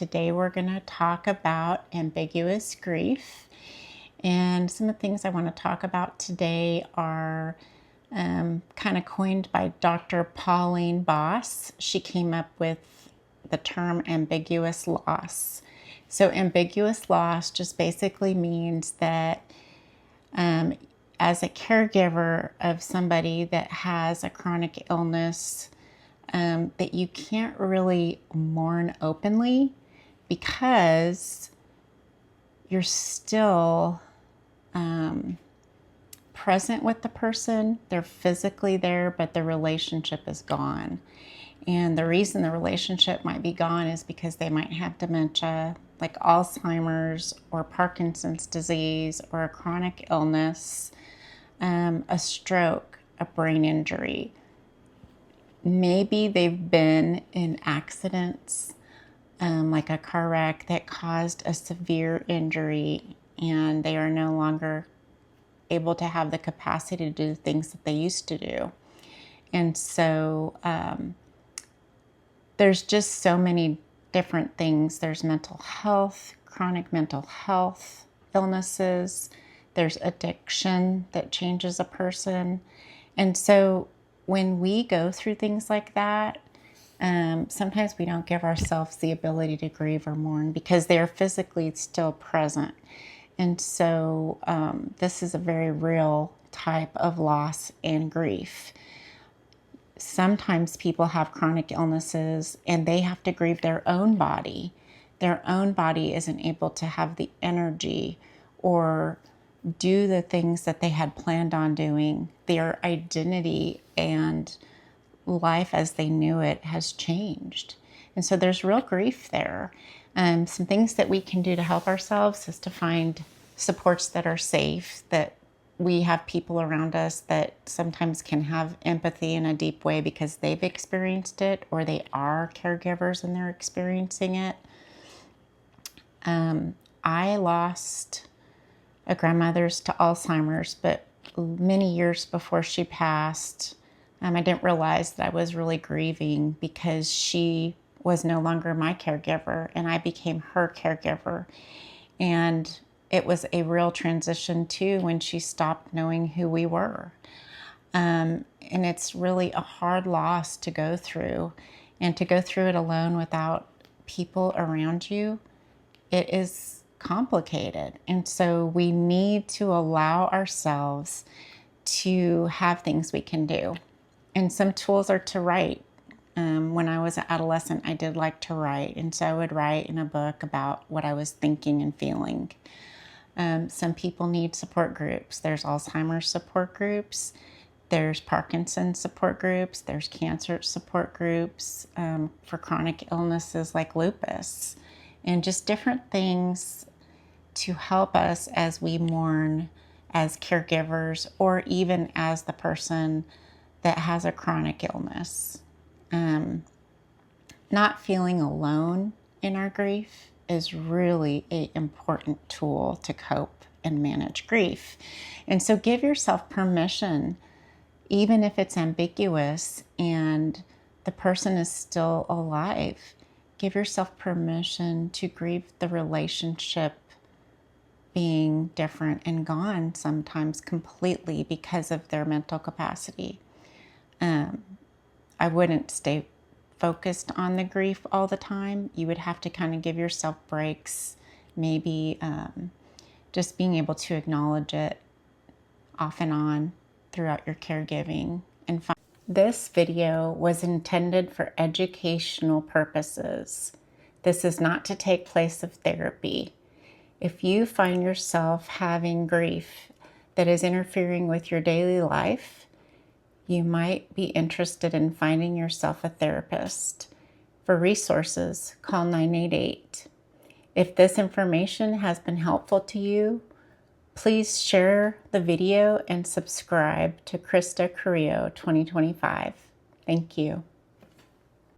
Today we're going to talk about ambiguous grief. And some of the things I want to talk about today are kind of coined by Dr. Pauline Boss. She came up with the term ambiguous loss. So ambiguous loss just basically means that as a caregiver of somebody that has a chronic illness, that you can't really mourn openly because you're still present with the person. They're physically there, but the relationship is gone. And the reason the relationship might be gone is because they might have dementia, like Alzheimer's or Parkinson's disease or a chronic illness, a stroke, a brain injury. Maybe they've been in accidents, like a car wreck that caused a severe injury, and they are no longer able to have the capacity to do things that they used to do. And so there's just so many different things. There's mental health, chronic mental health illnesses. There's addiction that changes a person. And so when we go through things like that, sometimes we don't give ourselves the ability to grieve or mourn because they are physically still present. And so this is a very real type of loss and grief. Sometimes people have chronic illnesses and they have to grieve their own body. Their own body isn't able to have the energy or do the things that they had planned on doing. Their identity and life as they knew it has changed. And so there's real grief there. Some things that we can do to help ourselves is to find supports that are safe, that we have people around us that sometimes can have empathy in a deep way because they've experienced it or they are caregivers and they're experiencing it. I lost a grandmother's to Alzheimer's, but many years before she passed, I didn't realize that I was really grieving because she was no longer my caregiver and I became her caregiver. And it was a real transition too when she stopped knowing who we were. And it's really a hard loss to go through, and to go through it alone without people around you, it is complicated. And so we need to allow ourselves to have things we can do. And some tools are to write. When I was an adolescent, I did like to write. And so I would write in a book about what I was thinking and feeling. Some people need support groups. There's Alzheimer's support groups. There's Parkinson's support groups. There's cancer support groups for chronic illnesses like lupus. And just different things to help us as we mourn as caregivers or even as the person that has a chronic illness. Not feeling alone in our grief is really an important tool to cope and manage grief. And so give yourself permission, even if it's ambiguous and the person is still alive, give yourself permission to grieve the relationship being different and gone sometimes completely because of their mental capacity. I wouldn't stay focused on the grief all the time. You would have to kind of give yourself breaks, maybe just being able to acknowledge it off and on throughout your caregiving. And this video was intended for educational purposes. This is not to take place of therapy. If you find yourself having grief that is interfering with your daily life, you might be interested in finding yourself a therapist. For resources, call 988. If this information has been helpful to you, please share the video and subscribe to Krista Carrillo 2025. Thank you.